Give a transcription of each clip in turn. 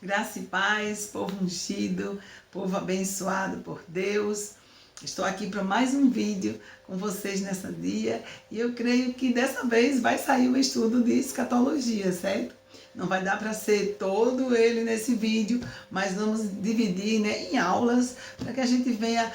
Graça e paz, povo ungido, povo abençoado por Deus. Estou aqui para mais um vídeo com vocês nessa dia e eu creio que dessa vez vai sair um estudo de escatologia, certo? Não vai dar para ser todo ele nesse vídeo, mas vamos dividir, em aulas para que a gente venha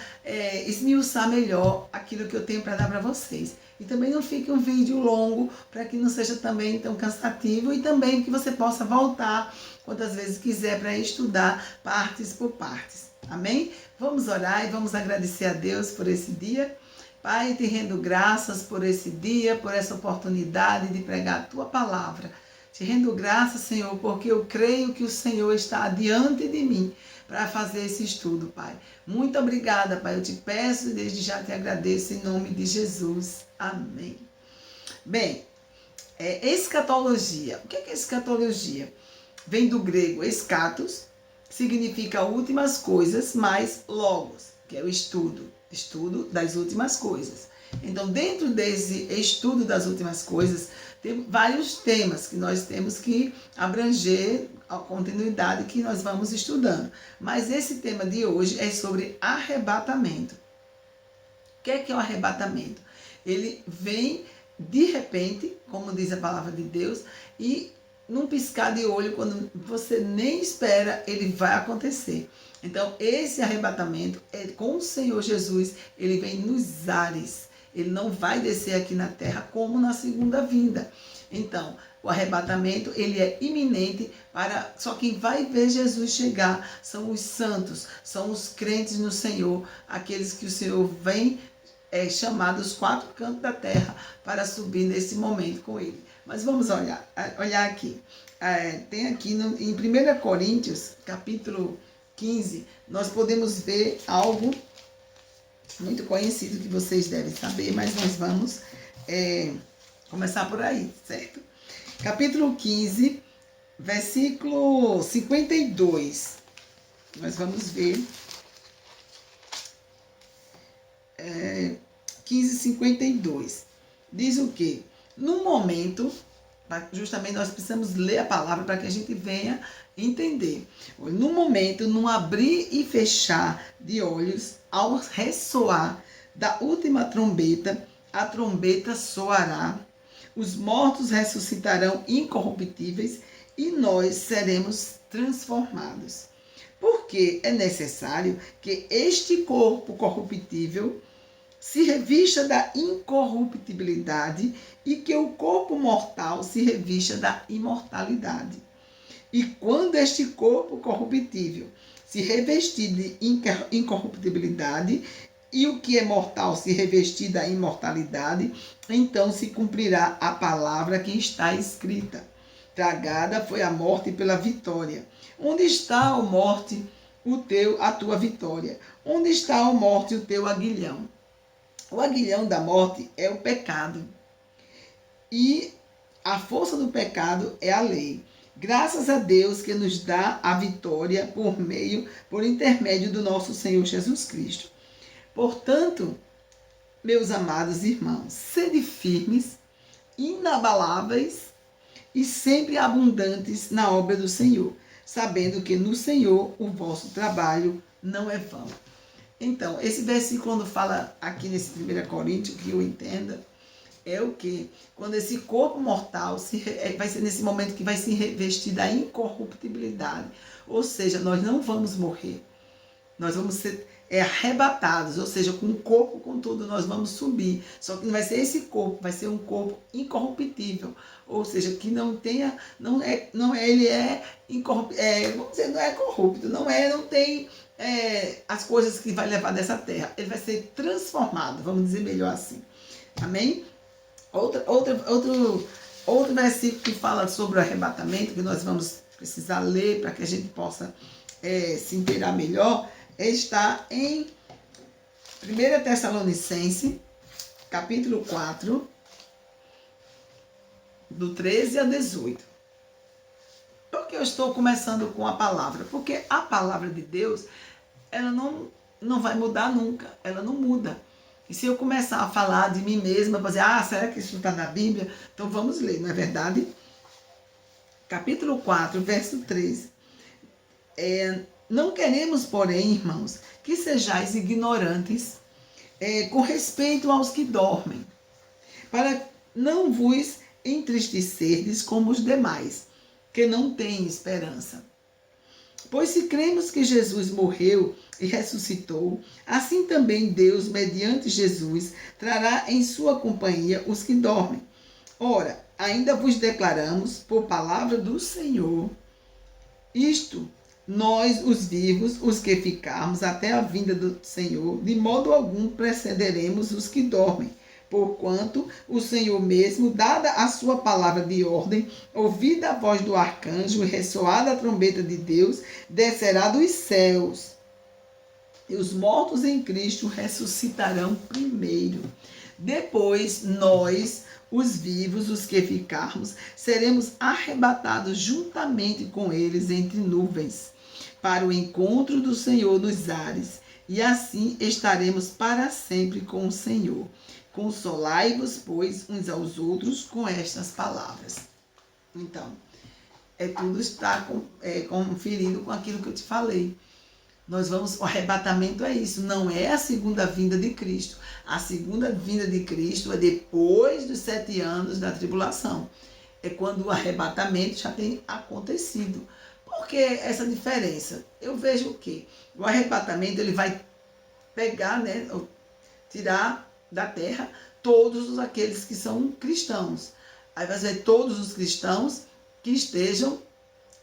esmiuçar melhor aquilo que eu tenho para dar para vocês. E também não fique um vídeo longo, para que não seja também tão cansativo e também que você possa voltar quantas vezes quiser para estudar partes por partes. Amém? Vamos orar e vamos agradecer a Deus por esse dia. Pai, te rendo graças por esse dia, por essa oportunidade de pregar a tua palavra. Te rendo graças, Senhor, porque eu creio que o Senhor está diante de mim para fazer esse estudo, Pai. Muito obrigada, Pai. Eu te peço e desde já te agradeço em nome de Jesus. Amém. Bem, escatologia. O que é escatologia? Vem do grego eschatos, significa últimas coisas, mais logos, que é o estudo das últimas coisas. Então, dentro desse estudo das últimas coisas, tem vários temas que nós temos que abranger a continuidade que nós vamos estudando. Mas esse tema de hoje é sobre arrebatamento. O que é o arrebatamento? Ele vem de repente, como diz a palavra de Deus, e num piscar de olho, quando você nem espera, ele vai acontecer. Então, esse arrebatamento é com o Senhor Jesus, ele vem nos ares. Ele não vai descer aqui na terra como na segunda vinda. Então, o arrebatamento, ele é iminente, só quem vai ver Jesus chegar são os santos, são os crentes no Senhor, aqueles que o Senhor vem chamar dos quatro cantos da terra para subir nesse momento com ele. Mas vamos olhar aqui. Tem aqui em 1 Coríntios, capítulo 15, nós podemos ver algo muito conhecido que vocês devem saber, mas nós vamos começar por aí, certo? Capítulo 15, versículo 52. Nós vamos ver 15:52. Diz o quê? No momento, justamente nós precisamos ler a palavra para que a gente venha entender. No momento, num abrir e fechar de olhos, ao ressoar da última trombeta, a trombeta soará, os mortos ressuscitarão incorruptíveis e nós seremos transformados. Porque é necessário que este corpo corruptível se revista da incorruptibilidade e que o corpo mortal se revista da imortalidade. E quando este corpo corruptível se revestir de incorruptibilidade e o que é mortal se revestir da imortalidade, então se cumprirá a palavra que está escrita. Tragada foi a morte pela vitória. Onde está, ó morte, a tua vitória? Onde está, ó morte, o teu aguilhão? O aguilhão da morte é o pecado. E a força do pecado é a lei. Graças a Deus que nos dá a vitória por intermédio do nosso Senhor Jesus Cristo. Portanto, meus amados irmãos, sede firmes, inabaláveis e sempre abundantes na obra do Senhor, sabendo que no Senhor o vosso trabalho não é vão. Então, esse versículo, quando fala aqui nesse 1 Coríntios, que eu entenda, é o que? Quando esse corpo mortal vai ser nesse momento que vai se revestir da incorruptibilidade. Ou seja, nós não vamos morrer. Nós vamos ser arrebatados, ou seja, com o corpo, com tudo, nós vamos subir. Só que não vai ser esse corpo, vai ser um corpo incorruptível. Ou seja, que ele é incorruptível, vamos dizer, não é corrupto, não tem as coisas que vai levar dessa terra. Ele vai ser transformado, vamos dizer melhor assim. Amém? Outro versículo que fala sobre o arrebatamento, que nós vamos precisar ler para que a gente possa se inteirar melhor, está em 1 Tessalonicenses, capítulo 4, do 13 a 18. Por que eu estou começando com a palavra? Porque a palavra de Deus, ela não vai mudar nunca, ela não muda. E se eu começar a falar de mim mesma, dizer, será que isso está na Bíblia? Então vamos ler, não é verdade? Capítulo 4, verso 13. Não queremos, porém, irmãos, que sejais ignorantes com respeito aos que dormem, para não vos entristecerdes como os demais, que não têm esperança. Pois se cremos que Jesus morreu e ressuscitou, assim também Deus, mediante Jesus, trará em sua companhia os que dormem. Ora, ainda vos declaramos, por palavra do Senhor, isto, nós, os vivos, os que ficarmos até a vinda do Senhor, de modo algum precederemos os que dormem. Porquanto o Senhor mesmo, dada a sua palavra de ordem, ouvida a voz do arcanjo e ressoada a trombeta de Deus, descerá dos céus. E os mortos em Cristo ressuscitarão primeiro. Depois, nós, os vivos, os que ficarmos, seremos arrebatados juntamente com eles entre nuvens, para o encontro do Senhor nos ares, e assim estaremos para sempre com o Senhor. Consolai-vos, pois, uns aos outros com estas palavras. Então, tudo está conferido com aquilo que eu te falei. O arrebatamento é isso, não é a segunda vinda de Cristo. A segunda vinda de Cristo é depois dos 7 anos da tribulação. É quando o arrebatamento já tem acontecido. Por que essa diferença? Eu vejo o quê? O arrebatamento ele vai pegar, tirar da terra todos aqueles que são cristãos. Aí vai ser todos os cristãos que estejam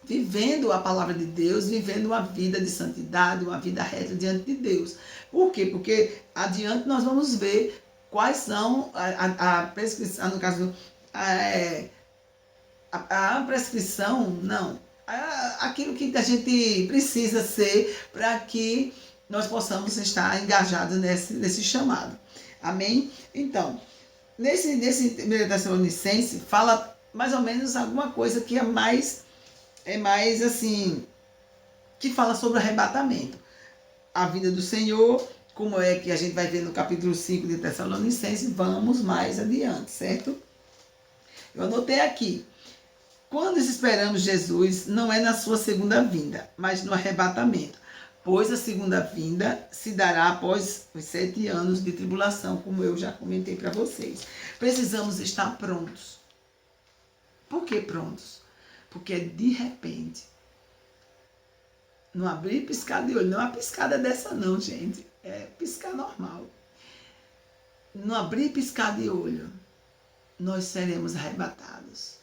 vivendo a palavra de Deus, vivendo uma vida de santidade, uma vida reta diante de Deus. Por quê? Porque adiante nós vamos ver quais são a prescrição, no caso, a prescrição, não, aquilo que a gente precisa ser para que nós possamos estar engajados nesse chamado. Amém? Então, nesse 1 Tessalonicenses, fala mais ou menos alguma coisa que é mais assim, que fala sobre o arrebatamento. A vinda do Senhor, como é que a gente vai ver no capítulo 5 de Tessalonicenses, vamos mais adiante, certo? Eu anotei aqui. Quando esperamos Jesus, não é na sua segunda vinda, mas no arrebatamento. Pois a segunda vinda se dará após os 7 anos de tribulação, como eu já comentei para vocês. Precisamos estar prontos. Por que prontos? Porque de repente, não abrir e piscar de olho, não é uma piscada dessa não, gente, é piscar normal. Não abrir e piscar de olho, nós seremos arrebatados.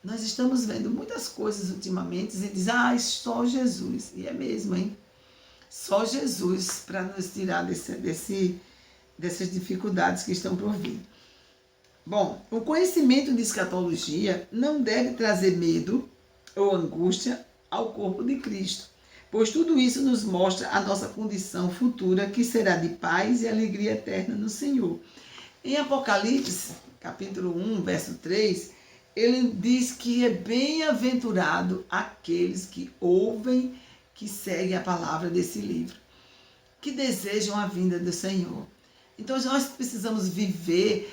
Nós estamos vendo muitas coisas ultimamente e diz, só Jesus, e é mesmo, hein? Só Jesus para nos tirar dessas dificuldades que estão por vir. Bom, o conhecimento de escatologia não deve trazer medo ou angústia ao corpo de Cristo, pois tudo isso nos mostra a nossa condição futura, que será de paz e alegria eterna no Senhor. Em Apocalipse, capítulo 1, verso 3, ele diz que é bem-aventurado aqueles que ouvem, que seguem a palavra desse livro, que desejam a vinda do Senhor. Então, nós precisamos viver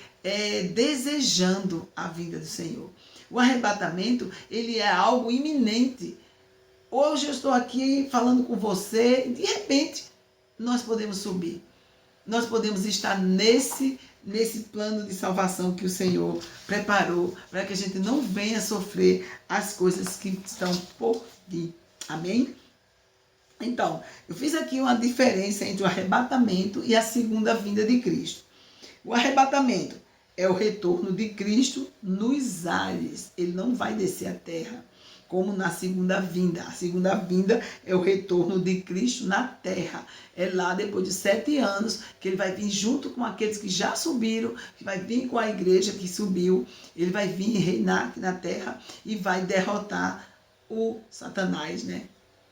desejando a vinda do Senhor. O arrebatamento, ele é algo iminente. Hoje eu estou aqui falando com você, de repente, nós podemos subir. Nós podemos estar nesse plano de salvação que o Senhor preparou para que a gente não venha sofrer as coisas que estão por vir. Amém? Então, eu fiz aqui uma diferença entre o arrebatamento e a segunda vinda de Cristo. O arrebatamento é o retorno de Cristo nos ares. Ele não vai descer à terra, como na segunda vinda. A segunda vinda é o retorno de Cristo na terra. É lá, depois de 7 anos, que ele vai vir junto com aqueles que já subiram, que vai vir com a igreja que subiu. Ele vai vir reinar aqui na terra e vai derrotar o Satanás,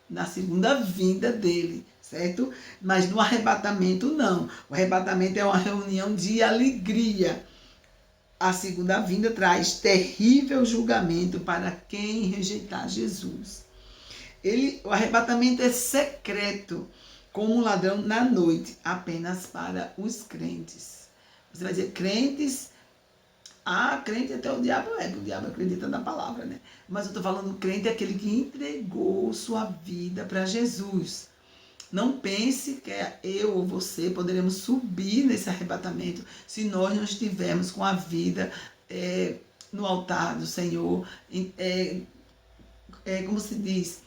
na segunda vinda dele, certo? Mas no arrebatamento, não. O arrebatamento é uma reunião de alegria. A segunda vinda traz terrível julgamento para quem rejeitar Jesus. O arrebatamento é secreto, como um ladrão na noite, apenas para os crentes. Você vai dizer, crentes Ah, crente até o diabo porque o diabo acredita na palavra, né? Mas eu estou falando, crente é aquele que entregou sua vida para Jesus. Não pense que eu ou você poderemos subir nesse arrebatamento se nós não estivermos com a vida no altar do Senhor, como se diz,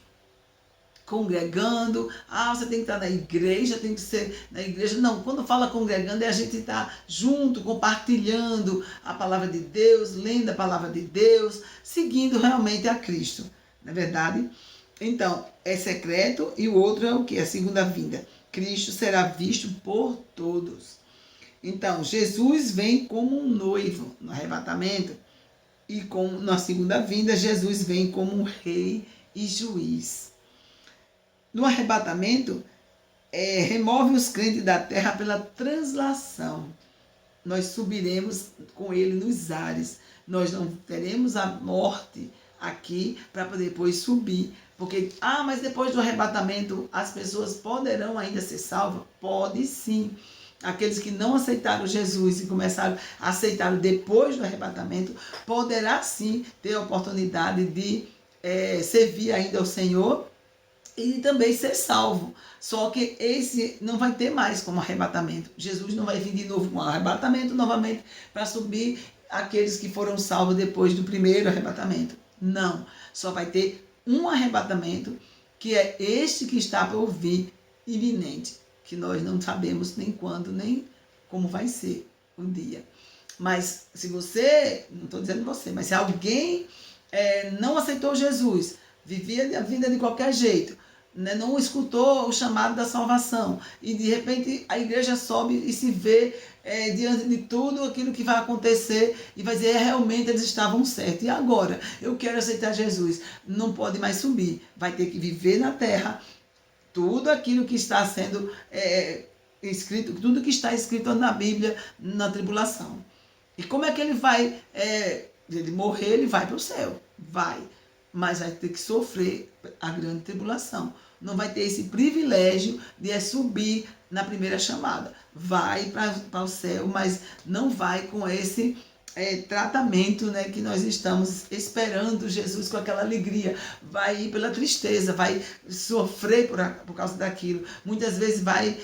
congregando. Ah, você tem que estar na igreja, tem que ser na igreja. Não, quando fala congregando é a gente estar junto, compartilhando a palavra de Deus, lendo a palavra de Deus, seguindo realmente a Cristo, não é verdade? Então, é secreto e o outro é o que? A segunda vinda. Cristo será visto por todos. Então, Jesus vem como um noivo no arrebatamento e na segunda vinda, Jesus vem como um rei e juiz. No arrebatamento, remove os crentes da terra pela translação. Nós subiremos com ele nos ares. Nós não teremos a morte aqui para poder depois subir. Porque, mas depois do arrebatamento as pessoas poderão ainda ser salvas? Pode sim. Aqueles que não aceitaram Jesus e começaram a aceitá-lo depois do arrebatamento, poderá sim ter a oportunidade de servir ainda ao Senhor e também ser salvo. Só que esse não vai ter mais como arrebatamento. Jesus não vai vir de novo com arrebatamento novamente para subir aqueles que foram salvos depois do primeiro arrebatamento. Não. Só vai ter um arrebatamento, que é este que está por vir, iminente, que nós não sabemos nem quando, nem como vai ser um dia. Mas se você, não estou dizendo você, mas se alguém não aceitou Jesus, vivia a vida de qualquer jeito, não escutou o chamado da salvação, e de repente a igreja sobe e se vê diante de tudo aquilo que vai acontecer e vai dizer, realmente eles estavam certos. E agora? Eu quero aceitar Jesus. Não pode mais subir. Vai ter que viver na terra tudo aquilo que está sendo escrito, tudo que está escrito na Bíblia, na tribulação. E como é que ele vai? Ele morrer, ele vai para o céu. Vai. Mas vai ter que sofrer a grande tribulação. Não vai ter esse privilégio de subir na primeira chamada. Vai para o céu, mas não vai com esse tratamento, né, que nós estamos esperando Jesus com aquela alegria. Vai ir pela tristeza, vai sofrer por causa daquilo. Muitas vezes vai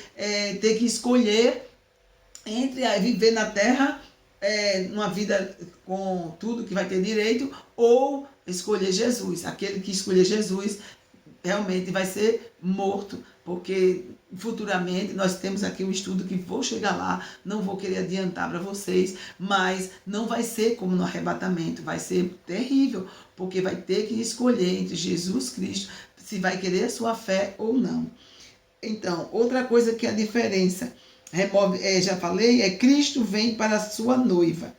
ter que escolher entre viver na terra, numa vida com tudo que vai ter direito, ou escolher Jesus. Aquele que escolher Jesus realmente vai ser morto, porque futuramente nós temos aqui um estudo que vou chegar lá, não vou querer adiantar para vocês, mas não vai ser como no arrebatamento, vai ser terrível, porque vai ter que escolher entre Jesus Cristo se vai querer a sua fé ou não. Então, outra coisa que é a diferença, já falei, Cristo vem para a sua noiva.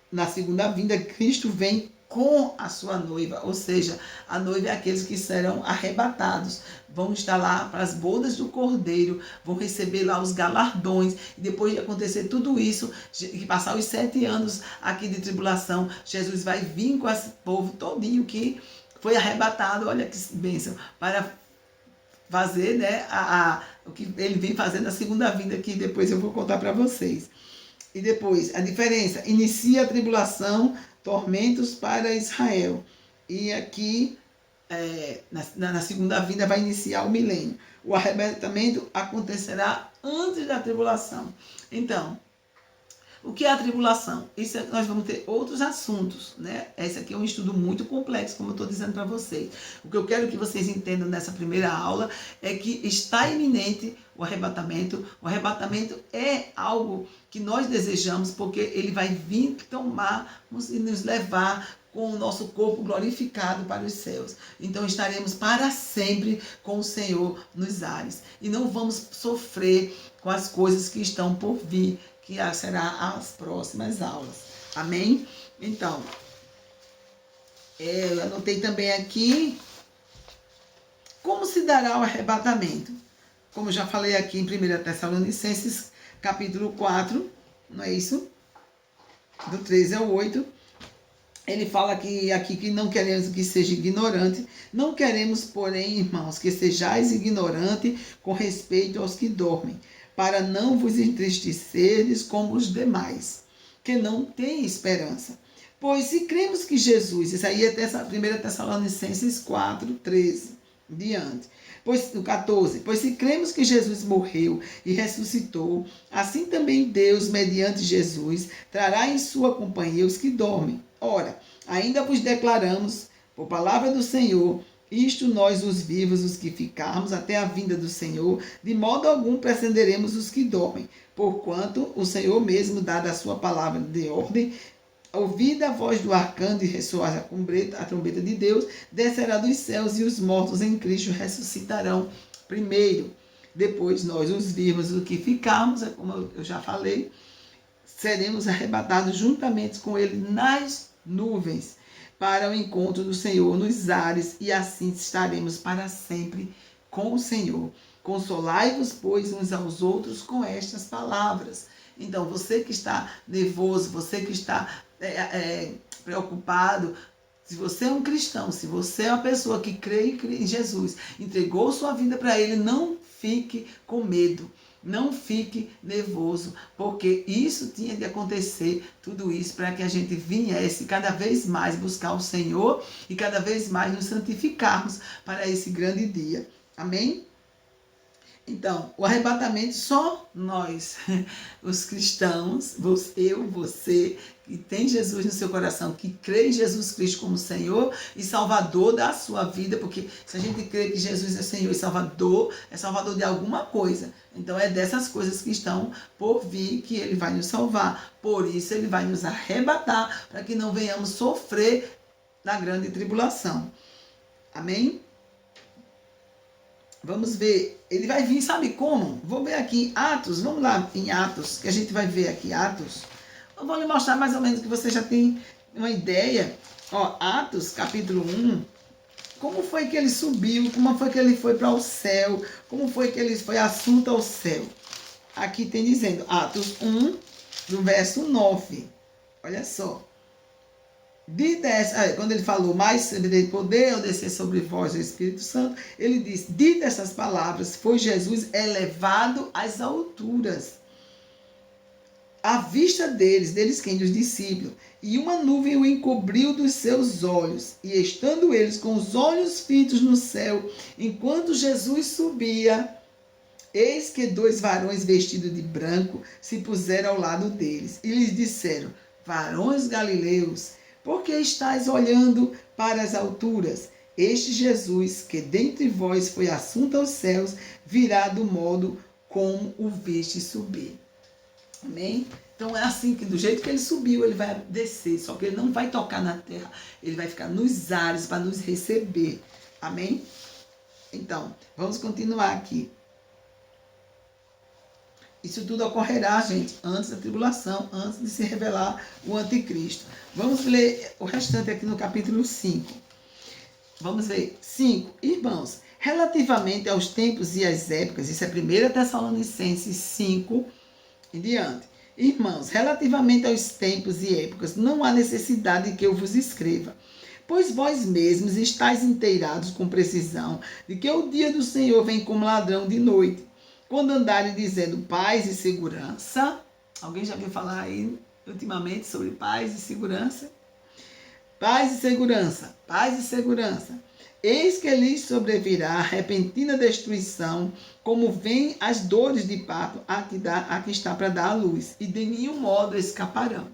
Na segunda vinda, Cristo vem com a sua noiva, ou seja, a noiva é aqueles que serão arrebatados, vão estar lá para as bodas do Cordeiro, vão receber lá os galardões, e depois de acontecer tudo isso, que passar os 7 anos aqui de tribulação, Jesus vai vir com esse povo todinho que foi arrebatado, olha que bênção, para fazer, né, o que ele vem fazendo na segunda vinda, que depois eu vou contar para vocês. E depois, a diferença, inicia a tribulação, tormentos para Israel. E aqui, na segunda vinda, vai iniciar o milênio. O arrebatamento acontecerá antes da tribulação. Então, o que é a tribulação? Isso nós vamos ter outros assuntos, né? Esse aqui é um estudo muito complexo, como eu estou dizendo para vocês. O que eu quero que vocês entendam nessa primeira aula é que está iminente o arrebatamento. O arrebatamento é algo que nós desejamos, porque ele vai vir tomarmos e nos levar com o nosso corpo glorificado para os céus. Então estaremos para sempre com o Senhor nos ares. E não vamos sofrer com as coisas que estão por vir, que será as próximas aulas. Amém? Então, eu anotei também aqui como se dará o arrebatamento. Como eu já falei aqui em 1 Tessalonicenses, capítulo 4, não é isso? Do 13 ao 8. Ele fala aqui que não queremos que seja ignorante, não queremos, porém, irmãos, que sejais ignorante com respeito aos que dormem, para não vos entristecerdes como os demais. que não têm esperança. Pois se cremos que Jesus, isso aí é 1 Tessalonicenses 4:13, diante. Pois, no 14, pois se cremos que Jesus morreu e ressuscitou, assim também Deus, mediante Jesus, trará em sua companhia os que dormem. Ora, ainda vos declaramos, por palavra do Senhor, isto nós os vivos, os que ficarmos até a vinda do Senhor, de modo algum precederemos os que dormem, porquanto o Senhor mesmo, dada a sua palavra de ordem, ouvida a voz do arcanjo e ressoar a trombeta de Deus, descerá dos céus e os mortos em Cristo ressuscitarão primeiro. Depois nós, os vivos, os que ficarmos, como eu já falei, seremos arrebatados juntamente com ele nas nuvens para o encontro do Senhor nos ares, e assim estaremos para sempre com o Senhor. Consolai-vos, pois, uns aos outros com estas palavras. Então, você que está nervoso, você que está preocupado, se você é um cristão, se você é uma pessoa que crê em Jesus, entregou sua vida para Ele, não fique com medo. Não fique nervoso, porque isso tinha de acontecer, tudo isso, para que a gente viesse cada vez mais buscar o Senhor e cada vez mais nos santificarmos para esse grande dia. Amém? Então, o arrebatamento só nós, os cristãos, você, que tem Jesus no seu coração, que crê em Jesus Cristo como Senhor e Salvador da sua vida, porque se a gente crê que Jesus é Senhor e Salvador, é Salvador de alguma coisa. Então, é dessas coisas que estão por vir que Ele vai nos salvar. Por isso, Ele vai nos arrebatar, para que não venhamos sofrer na grande tribulação. Amém? Vamos ver, ele vai vir, sabe como? Vou ver aqui Atos, vamos lá em Atos, que a gente vai ver aqui Atos. Eu vou lhe mostrar mais ou menos que você já tem uma ideia. Ó, Atos, capítulo 1, como foi que ele subiu, como foi que ele foi para o céu, como foi que ele foi assunto ao céu. Aqui tem dizendo, Atos 1, do verso 9, olha só. Quando ele falou, mais de poder ao descer sobre vós o Espírito Santo, ele diz, dita essas palavras, foi Jesus elevado às alturas, à vista deles quem? Dos discípulos, e uma nuvem o encobriu dos seus olhos, e estando eles com os olhos fitos no céu, enquanto Jesus subia, eis que 2 varões vestidos de branco se puseram ao lado deles, e lhes disseram, varões galileus, porque estáis olhando para as alturas? Este Jesus, que dentre vós foi assunto aos céus, virá do modo como o viste subir. Amém? Então é assim que do jeito que ele subiu, ele vai descer. Só que ele não vai tocar na terra. Ele vai ficar nos ares para nos receber. Amém? Então, vamos continuar aqui. Isso tudo ocorrerá, gente, antes da tribulação, antes de se revelar o anticristo. Vamos ler o restante aqui no capítulo 5. Vamos ver. 5. Irmãos, relativamente aos tempos e às épocas, isso é 1 Tessalonicenses 5 em diante. Irmãos, relativamente aos tempos e épocas, não há necessidade de que eu vos escreva, pois vós mesmos estáis inteirados com precisão de que o dia do Senhor vem como ladrão de noite. Quando andarem dizendo paz e segurança, alguém já ouviu falar aí ultimamente sobre paz e segurança? Paz e segurança, paz e segurança. Eis que lhes sobrevirá repentina destruição, como vêm as dores de parto a que está para dar à luz, e de nenhum modo escaparão.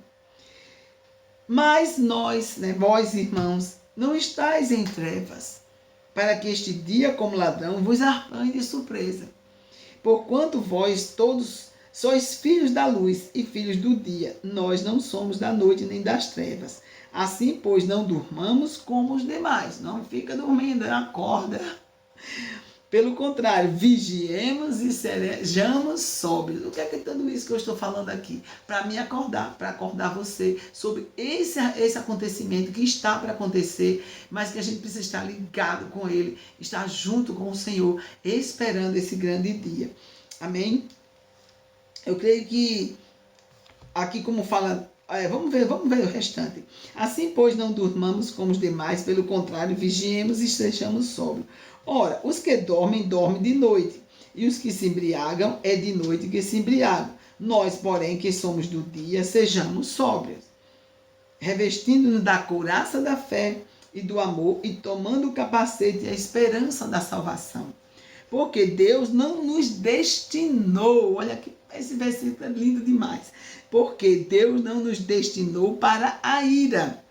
Mas nós, vós irmãos, não estáis em trevas, para que este dia como ladrão vos apanhe de surpresa. Porquanto vós todos sois filhos da luz e filhos do dia, nós não somos da noite nem das trevas. Assim, pois, não durmamos como os demais. Não fica dormindo, acorda. Pelo contrário, vigiemos e sejamos sóbrios. O que é tudo isso que eu estou falando aqui? Para me acordar, para acordar você sobre esse acontecimento que está para acontecer, mas que a gente precisa estar ligado com ele, estar junto com o Senhor, esperando esse grande dia. Amém? Eu creio que aqui como fala... vamos ver o restante. Assim, pois, não durmamos como os demais, pelo contrário, vigiemos e sejamos sóbrios. Ora, os que dormem, dormem de noite, e os que se embriagam, é de noite que se embriagam. Nós, porém, que somos do dia, sejamos sóbrios, revestindo-nos da couraça da fé e do amor e tomando o capacete e a esperança da salvação. Porque Deus não nos destinou, olha que esse versículo é lindo demais. Porque Deus não nos destinou para a ira,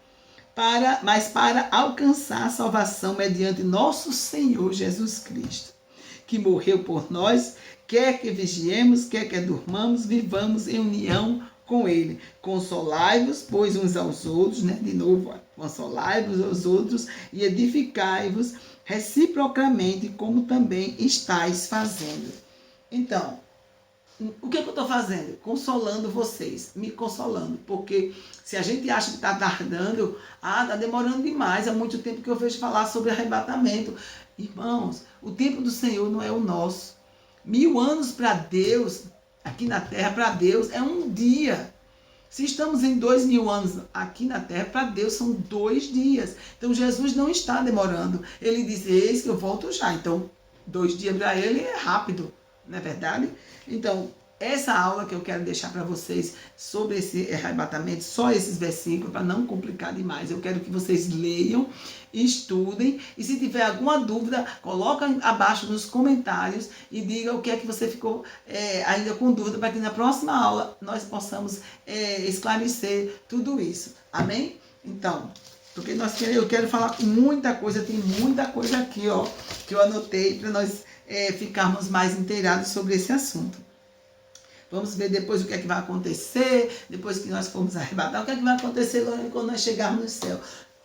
mas para alcançar a salvação mediante nosso Senhor Jesus Cristo, que morreu por nós, quer que vigiemos, quer que durmamos, vivamos em união com Ele. Consolai-vos, pois, uns aos outros, né? De novo, consolai-vos aos outros e edificai-vos reciprocamente, como também estáis fazendo. Então, o que eu estou fazendo? Consolando vocês, me consolando, porque se a gente acha que está tardando, está demorando demais, há muito tempo que eu vejo falar sobre arrebatamento. Irmãos, o tempo do Senhor não é o nosso. 1000 anos para Deus, aqui na terra, para Deus, é um dia. Se estamos em 2000 anos aqui na terra, para Deus são 2 dias. Então, Jesus não está demorando. Ele diz, eis que eu volto já. Então, 2 dias para ele é rápido, não é verdade? Então, essa aula que eu quero deixar para vocês sobre esse arrebatamento, só esses versículos, para não complicar demais. Eu quero que vocês leiam, estudem, e se tiver alguma dúvida, coloca abaixo nos comentários e diga o que é que você ficou ainda com dúvida, para que na próxima aula nós possamos esclarecer tudo isso. Amém? Então, porque eu quero falar muita coisa, tem muita coisa aqui, ó, que eu anotei para nós ficarmos mais inteirados sobre esse assunto. Vamos ver depois o que é que vai acontecer, depois que nós formos arrebatar, o que é que vai acontecer quando nós chegarmos no céu.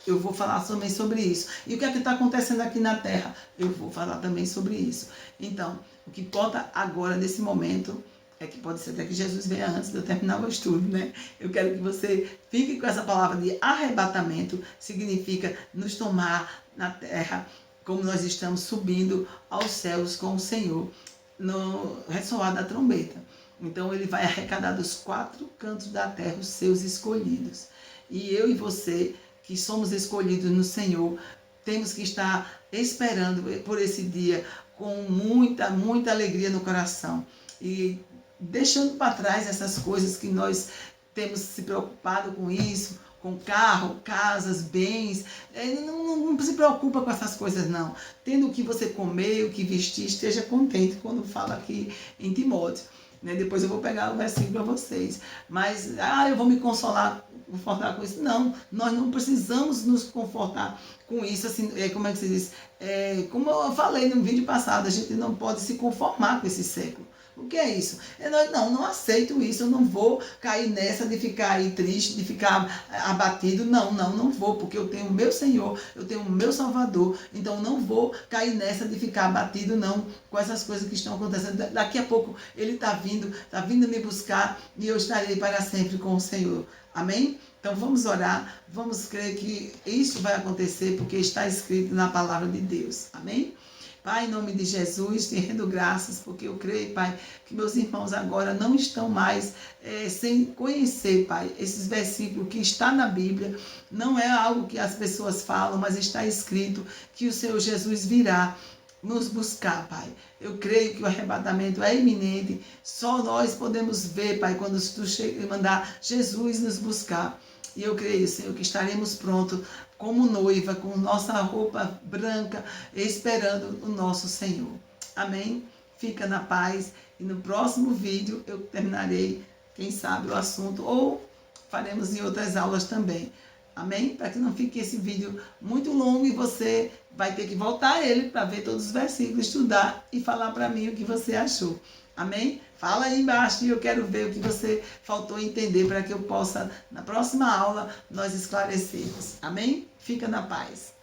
Eu vou falar também sobre isso. E o que é que está acontecendo aqui na terra? Eu vou falar também sobre isso. Então, o que importa agora, nesse momento, é que pode ser até que Jesus venha antes de eu terminar o estudo, né? Eu quero que você fique com essa palavra de arrebatamento, significa nos tomar na terra, como nós estamos subindo aos céus com o Senhor, no ressoar da trombeta. Então, ele vai arrecadar dos 4 cantos da terra os seus escolhidos. E eu e você, que somos escolhidos no Senhor, temos que estar esperando por esse dia com muita, muita alegria no coração. E deixando para trás essas coisas que nós temos se preocupado com isso, com carro, casas, bens. Não se preocupa com essas coisas, não. Tendo o que você comer, o que vestir, esteja contente, quando fala aqui em Timóteo. Depois eu vou pegar o versículo para vocês. Mas, eu vou me confortar com isso. Não, nós não precisamos nos confortar com isso. Assim, como é que se diz? Como eu falei no vídeo passado, a gente não pode se conformar com esse século. O que é isso? Não aceito isso, eu não vou cair nessa de ficar aí triste, de ficar abatido. Não vou, porque eu tenho o meu Senhor, eu tenho o meu Salvador, então não vou cair nessa de ficar abatido, não, com essas coisas que estão acontecendo. Daqui a pouco ele está vindo me buscar e eu estarei para sempre com o Senhor. Amém? Então vamos orar, vamos crer que isso vai acontecer, porque está escrito na palavra de Deus. Amém? Pai, em nome de Jesus, te rendo graças, porque eu creio, Pai, que meus irmãos agora não estão mais sem conhecer, Pai, esses versículos que está na Bíblia. Não é algo que as pessoas falam, mas está escrito que o Senhor Jesus virá nos buscar, Pai. Eu creio que o arrebatamento é iminente. Só nós podemos ver, Pai, quando tu mandar Jesus nos buscar. E eu creio, Senhor, que estaremos prontos como noiva, com nossa roupa branca, esperando o nosso Senhor. Amém? Fica na paz. E no próximo vídeo eu terminarei, quem sabe, o assunto, ou faremos em outras aulas também. Amém? Para que não fique esse vídeo muito longo e você vai ter que voltar a ele para ver todos os versículos, estudar e falar para mim o que você achou. Amém? Fala aí embaixo e eu quero ver o que você faltou entender para que eu possa, na próxima aula, nós esclarecermos. Amém? Fica na paz.